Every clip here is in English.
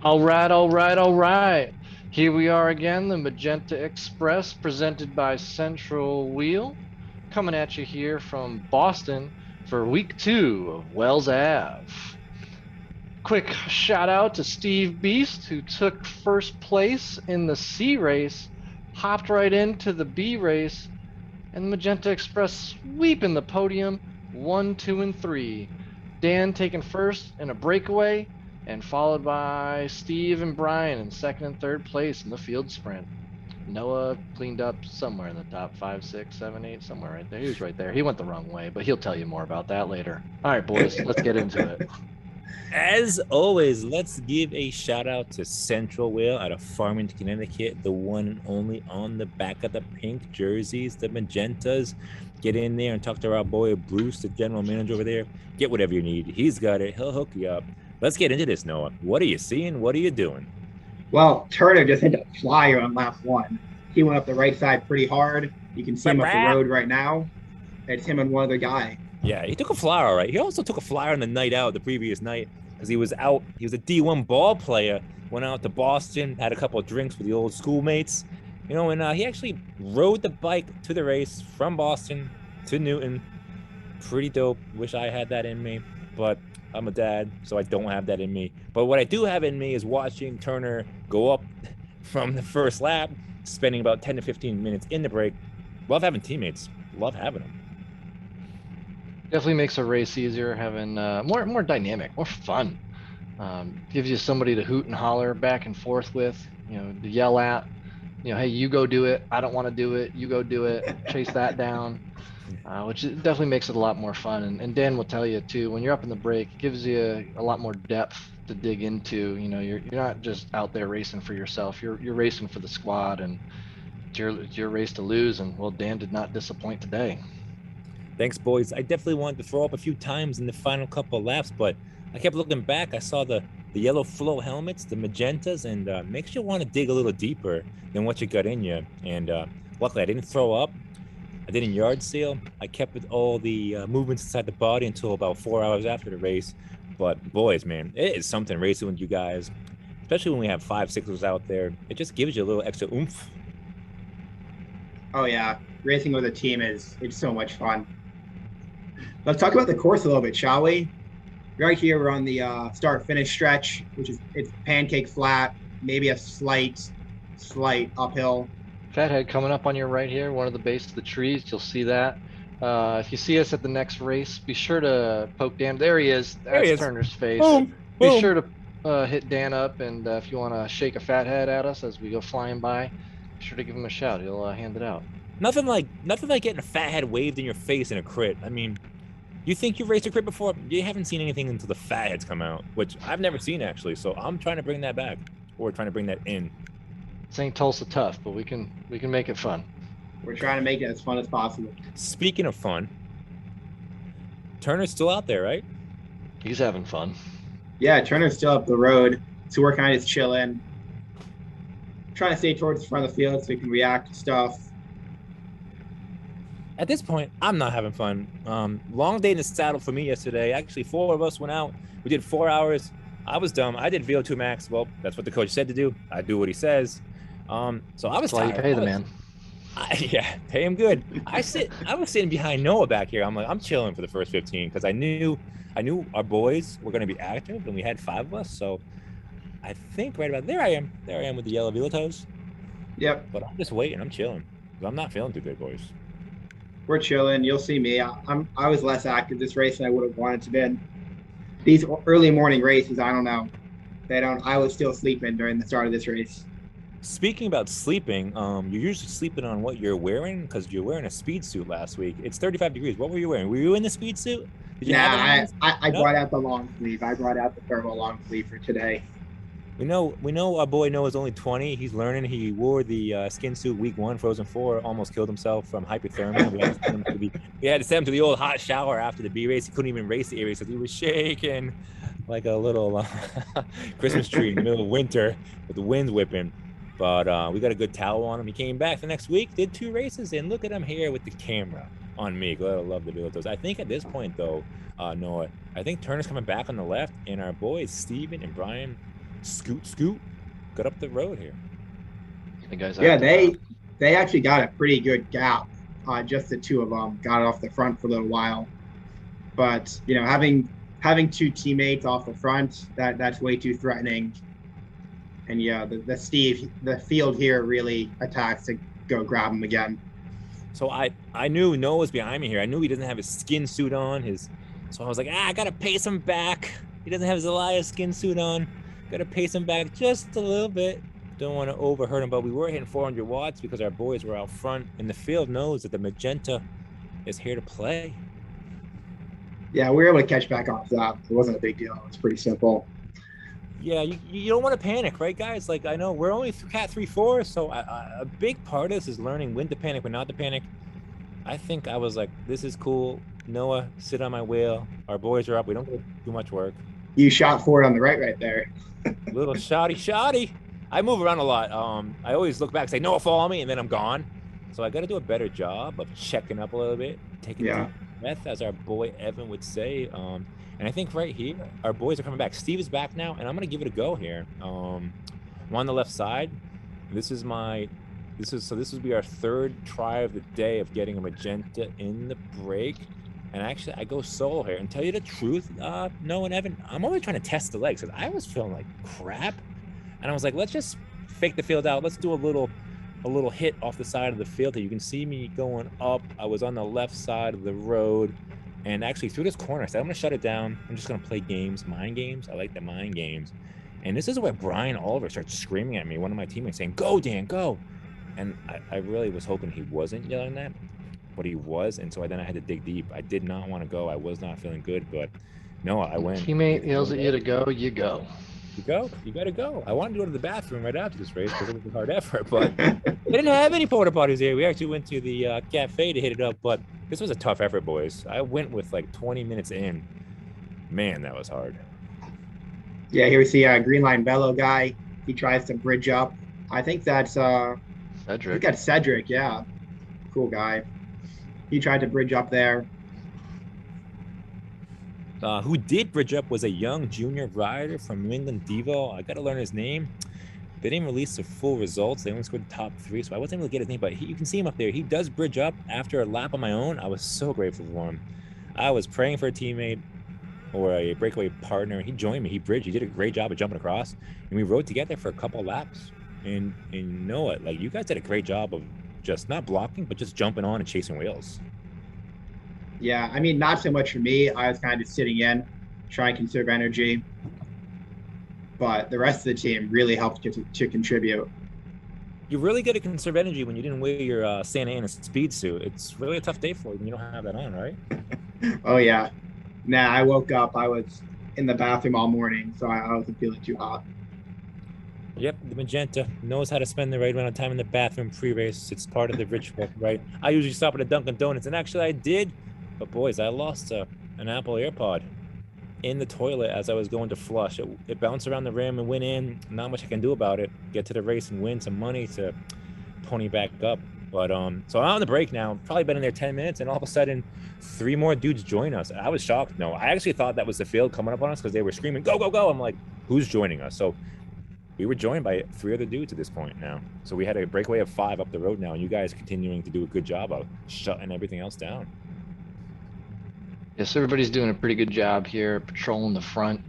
All right, all right, all right. Here we are again, the Magenta Express, presented by Central Wheel, coming at you here from Boston for week two of Wells Ave. Quick shout out to Steve Beast, who took first place in the C race, hopped right into the B race, and the Magenta Express sweeping the podium 1, 2, and 3. Dan taking first in a breakaway, and followed by Steve and Brian in second and third place in the field sprint. Noah cleaned up somewhere in the top five, six, seven, eight, somewhere right there. He was right there. He went the wrong way, but he'll tell you more about that later. All right, boys, let's get into it. As always, let's give a shout out to Central Whale out of Farmington, Connecticut, the one and only on the back of the pink jerseys, the magentas. Get in there and talk to our boy Bruce, the general manager over there. Get whatever you need. He's got it. He'll hook you up. Let's get into this, Noah. What are you seeing? What are you doing? Well, Turner just hit a flyer on lap one. He went up the right side pretty hard. You can see him up the road right now. It's him and one other guy. Yeah, he took a flyer, all right. He also took a flyer on the night out, the previous night, because he was out. He was a D1 ball player, went out to Boston, had a couple of drinks with the old schoolmates, and he actually rode the bike to the race from Boston to Newton. Pretty dope. Wish I had that in me, but I'm a dad, so I don't have that in me. But what I do have in me is watching Turner go up from the first lap, spending about 10 to 15 minutes in the break. Love having teammates. Love having them. Definitely makes a race easier, having more dynamic, more fun. Gives you somebody to hoot and holler back and forth with, to yell at, hey, you go do it. I don't want to do it. You go do it. Chase that down, which definitely makes it a lot more fun. And Dan will tell you too, when you're up in the break, it gives you a lot more depth to dig into. You're not just out there racing for yourself. You're racing for the squad, and it's your race to lose. And well, Dan did not disappoint today. Thanks, boys. I definitely wanted to throw up a few times in the final couple of laps, but I kept looking back. I saw the yellow flow helmets, the magentas, and makes you want to dig a little deeper than what you got in you. And luckily, I didn't throw up. I didn't yard seal. I kept with all the movements inside the body until about 4 hours after the race. But boys, man, it is something racing with you guys, especially when we have 5-6ers out there. It just gives you a little extra oomph. Oh yeah, racing with a team it's so much fun. Let's talk about the course a little bit, shall we? Right here, we're on the start-finish stretch, which is it's pancake flat, maybe a slight uphill. Fathead coming up on your right here, one of the base of the trees. You'll see that. If you see us at the next race, be sure to poke Dan. There he is. That's Turner's face. Boom, be boom. sure to hit Dan up, and if you want to shake a fathead at us as we go flying by, be sure to give him a shout. He'll hand it out. Nothing like getting a fathead waved in your face in a crit. I mean, you think you've raced a crit before? You haven't seen anything until the fatheads come out, which I've never seen actually. So I'm trying to bring that back, or trying to bring that in. This ain't Tulsa tough, but we can make it fun. We're trying to make it as fun as possible. Speaking of fun, Turner's still out there, right? He's having fun. Yeah, Turner's still up the road, so we're kind of just chilling, trying to stay towards the front of the field so we can react to stuff. At this point, I'm not having fun. Long day in the saddle for me yesterday. Actually, 4 of us went out. We did 4 hours. I was dumb. I did VO2 max. Well, that's what the coach said to do. I do what he says. So I was That's why tired. you pay the man. Yeah, pay him good. I was sitting behind Noah back here. I'm chilling for the first 15 because I knew our boys were going to be active, and we had 5 of us. So I think right about there I am with the yellow velotos. Yep. But I'm just waiting. I'm chilling because I'm not feeling too good, boys. We're chilling. You'll see me. I was less active this race than I would have wanted to been. These early morning races, I don't know. I was still sleeping during the start of this race. Speaking about sleeping, you're usually sleeping on what you're wearing because you're wearing a speed suit last week. It's 35 degrees. What were you wearing? Were you in the speed suit? Did you I brought out the long sleeve. I brought out the thermal long sleeve for today. We know our boy Noah's only 20. He's learning. He wore the skin suit week 1, Frozen 4, almost killed himself from hypothermia. We had to send him to the old hot shower after the B race. He couldn't even race the A race because he was shaking like a little Christmas tree in the middle of winter with the winds whipping. But we got a good towel on him. He came back the next week, did 2 races, and look at him here with the camera on me. Glad I love the videos. I think at this point, though, Noah, I think Turner's coming back on the left, and our boys, Steven and Brian, Scoot, scoot. Got up the road here. The guys Yeah, acting up. they actually got a pretty good gap. Just the two of them got it off the front for a little while. But having two teammates off the front, that's way too threatening. And yeah, the field here really attacks to go grab him again. So I knew Noah was behind me here. I knew he doesn't have his skin suit on. So I was like, I gotta pace him back. He doesn't have his Elias skin suit on. Gotta pace him back just a little bit. Don't want to overhurt him, but we were hitting 400 watts because our boys were out front, and the field knows that the magenta is here to play. Yeah, we were able to catch back off that. It wasn't a big deal. It was pretty simple. Yeah, you don't want to panic, right, guys? Like, I know we're only Cat 3-4, so a big part of this is learning when to panic, when not to panic. I think I was like, this is cool. Noah, sit on my wheel. Our boys are up. We don't do much work. You shot forward on the right there. Little shoddy. I move around a lot. I always look back and say, Noah, follow me, and then I'm gone. So I got to do a better job of checking up a little bit, taking a deep breath, as our boy Evan would say. And I think right here, our boys are coming back. Steve is back now, and I'm going to give it a go here. I'm on the left side. This would be our third try of the day of getting a magenta in the break. And actually, I go solo here. And tell you the truth, Noah and Evan, I'm only trying to test the legs because I was feeling like crap. And I was like, let's just fake the field out. Let's do a little hit off the side of the field here. You can see me going up. I was on the left side of the road. And actually, through this corner, I said, I'm going to shut it down. I'm just going to play games, mind games. I like the mind games. And this is where Brian Oliver starts screaming at me, one of my teammates, saying, go, Dan, go. And I really was hoping he wasn't yelling that, but he was. And so then I had to dig deep. I did not want to go. I was not feeling good, but no, I went. Teammate yells at you to go, you go. You go. You got to go. I wanted to go to the bathroom right after this race because it was a hard effort, but they didn't have any porta potties here. We actually went to the cafe to hit it up, but this was a tough effort, boys. I went with like 20 minutes in. Man, that was hard. Yeah, here we see a Green Line Velo guy. He tries to bridge up. I think that's Cedric. I think that's Cedric, yeah. Cool guy. He tried to bridge up there. Who did bridge up was a young junior rider from New England Devo. I got to learn his name. They didn't release the full results. They only scored the top 3, so I wasn't able to get his name, but you can see him up there. He does bridge up after a lap on my own. I was so grateful for him. I was praying for a teammate or a breakaway partner. He joined me. He bridged. He did a great job of jumping across, and we rode together for a couple laps. And Noah, like, you guys did a great job of just not blocking, but just jumping on and chasing wheels. Yeah, I mean, not so much for me. I was kind of just sitting in, trying to conserve energy. But the rest of the team really helped to contribute. You really got to conserve energy when you didn't wear your Santa Ana speed suit. It's really a tough day for you when you don't have that on, right? Oh, yeah. Nah, I woke up. I was in the bathroom all morning, so I wasn't feeling too hot. Yep, the magenta knows how to spend the right amount of time in the bathroom pre-race. It's part of the ritual, right? I usually stop at a Dunkin' Donuts, and actually I did. But boys, I lost an Apple AirPod in the toilet as I was going to flush. It bounced around the rim and went in. Not much I can do about it. Get to the race and win some money to pony back up. But so I'm on the break now. Probably been in there 10 minutes, and all of a sudden, 3 more dudes join us. I was shocked. No, I actually thought that was the field coming up on us because they were screaming, "Go, go, go!" I'm like, who's joining us? So we were joined by 3 other dudes at this point now. So we had a breakaway of 5 up the road now, and you guys continuing to do a good job of shutting everything else down. Yes, everybody's doing a pretty good job here, patrolling the front.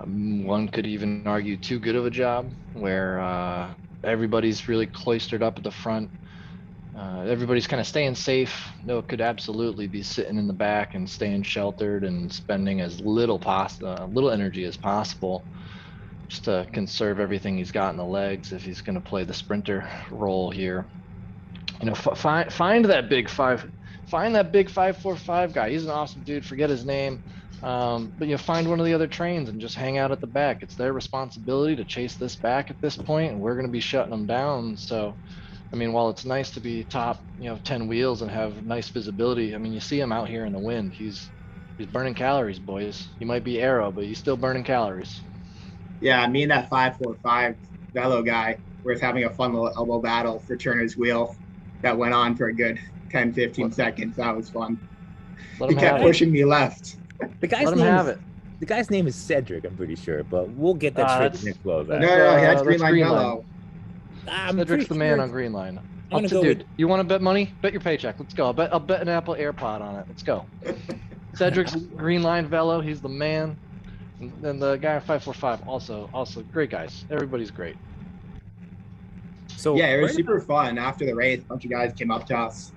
One could even argue too good of a job, where everybody's really cloistered up at the front. Everybody's kind of staying safe. Noah could absolutely be sitting in the back and staying sheltered and spending as little energy as possible, just to conserve everything he's got in the legs if he's going to play the sprinter role here. You know, find that big 545 guy. He's an awesome dude. Forget his name. But you know, find one of the other trains and just hang out at the back. It's their responsibility to chase this back at this point, and we're going to be shutting them down. So, I mean, while it's nice to be top, 10 wheels and have nice visibility, I mean, you see him out here in the wind. He's burning calories, boys. He might be aero, but he's still burning calories. Yeah, me and that 545 Velo guy were having a fun little elbow battle for Turner's wheel that went on for a good 10, 15 seconds. That was fun. He kept pushing me left. The guy's Let him have it. the guy's name is Cedric, I'm pretty sure, but we'll get that straight the That's next flow No, back. no, no, that's Green that's Line Green Line. Mellow. I'm Cedric's pretty the sure man on Green Line. I'm gonna go Dude, with you want to bet money? Bet your paycheck. Let's go. I'll bet an Apple AirPod on it. Let's go. Cedric's Green Line Velo. He's the man. And then the guy at 545 also great guys. Everybody's great. so Yeah, it was right super fun. After the race, a bunch of guys came up to us.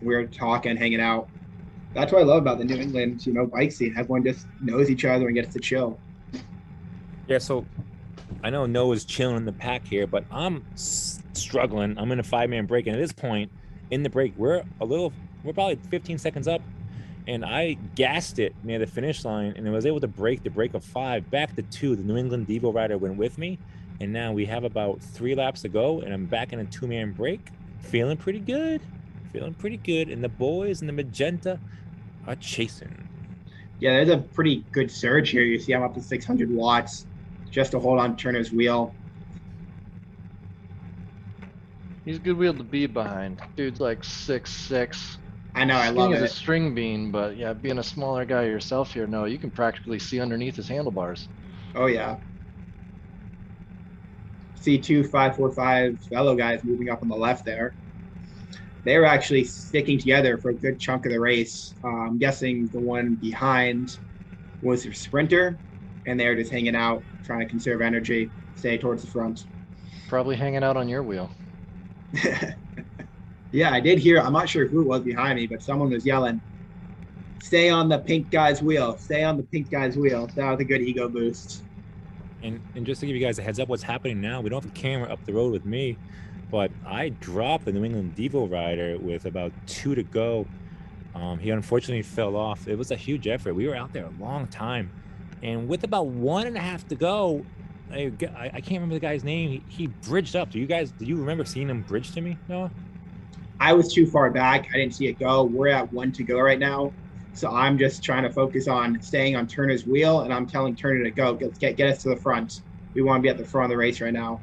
We were talking, hanging out. That's what I love about the New England, bike scene. Everyone just knows each other and gets to chill. yeah, so I know Noah's chilling in the pack here, but I'm struggling. I'm in a 5-man break, and at this point in the break, we're probably 15 seconds up, and I gassed it near the finish line, and I was able to break the break of 5 back to 2. The New England Devo rider went with me, and now we have about 3 laps to go, and I'm back in a 2-man break, feeling pretty good, and the boys in the magenta are chasing. Yeah, there's a pretty good surge here. You see I'm up to 600 watts just to hold on Turner's wheel. He's a good wheel to be behind. Dude's like 6'6". I know, I love Skinny as a it. string bean, but yeah, being a smaller guy yourself here, no, you can practically see underneath his handlebars. Oh, yeah. C2545 fellow guys moving up on the left there. They were actually sticking together for a good chunk of the race. I'm guessing the one behind was their sprinter, and they were just hanging out, trying to conserve energy, stay towards the front. Probably hanging out on your wheel. Yeah, I did hear, I'm not sure who it was behind me, but someone was yelling, "Stay on the pink guy's wheel, stay on the pink guy's wheel." That was a good ego boost. And just to give you guys a heads up, what's happening now, we don't have a camera up the road with me, but I dropped the New England Devo rider with about 2 to go. He unfortunately fell off. It was a huge effort. We were out there a long time. And with about 1.5 to go, I can't remember the guy's name. He bridged up. Do you remember seeing him bridge to me, Noah? I was too far back. I didn't see it go. We're at 1 to go right now. So I'm just trying to focus on staying on Turner's wheel, and I'm telling Turner to go. Let's get us to the front. We want to be at the front of the race right now.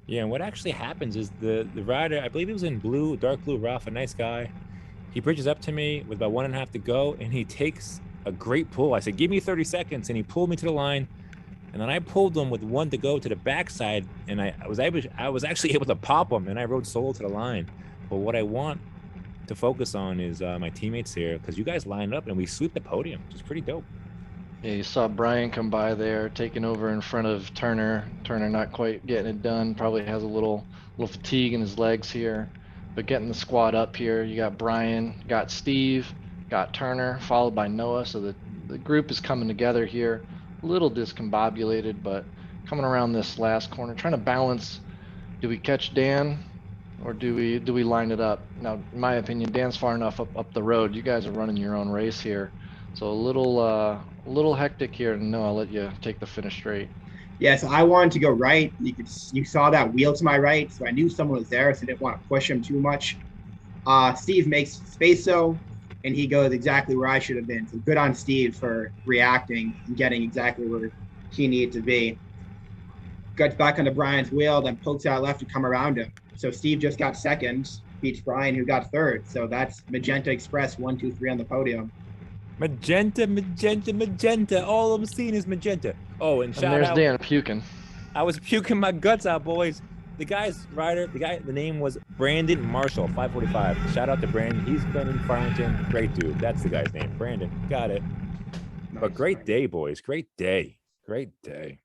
Yeah, and what actually happens is the rider, I believe he was in blue, dark blue Ralph, a nice guy. He bridges up to me with about 1.5 to go, and he takes a great pull. I said, "Give me 30 seconds," and he pulled me to the line. And then I pulled him with 1 to go to the backside, and I was actually able to pop him, and I rode solo to the line. But what I want to focus on is my teammates here, because you guys lined up and we sweep the podium, which is pretty dope. Yeah, you saw Brian come by there, taking over in front of Turner. Turner not quite getting it done. Probably has a little fatigue in his legs here, but getting the squad up here. You got Brian, got Steve, got Turner, followed by Noah. So the group is coming together here. A little discombobulated, but coming around this last corner, trying to balance. Do we catch Dan, or do we line it up? Now, in my opinion, Dan's far enough up the road. You guys are running your own race here, so a little hectic here. No, I'll let you take the finish straight. Yeah, so I wanted to go right. You saw that wheel to my right, so I knew someone was there, so I didn't want to push him too much. Steve makes space though, and he goes exactly where I should have been. So good on Steve for reacting and getting exactly where he needed to be. Gets back onto Brian's wheel, then pokes out left to come around him. So Steve just got second, beats Brian, who got third. So that's Magenta Express 1, 2, 3 on the podium. Magenta, magenta, magenta. All I'm seeing is magenta. Oh, and And shout there's out. Dan puking. I was puking my guts out, boys. The name was Brandon Marshall, 545. Shout out to Brandon. He's been in Farmington. Great dude. That's the guy's name. Brandon. Got it. But great day, boys. Great day. Great day.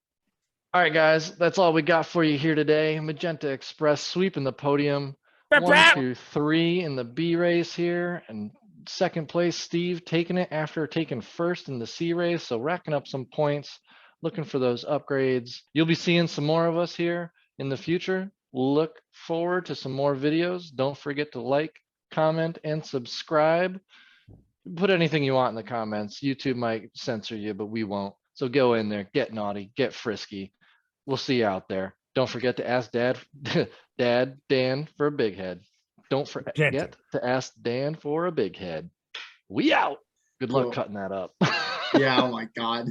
All right, guys, that's all we got for you here today. Magenta Express sweeping the podium. 1, 2, 3 in the B race here, and second place, Steve taking it after taking first in the C race. So racking up some points, looking for those upgrades. You'll be seeing some more of us here in the future. Look forward to some more videos. Don't forget to like, comment, and subscribe. Put anything you want in the comments. YouTube might censor you, but we won't. So go in there, get naughty, get frisky. We'll see you out there. Don't forget to ask Dan for a big head. Don't Magenta. forget to ask Dan for a big head. We out. Good luck Cool. cutting that up. Yeah, oh my God.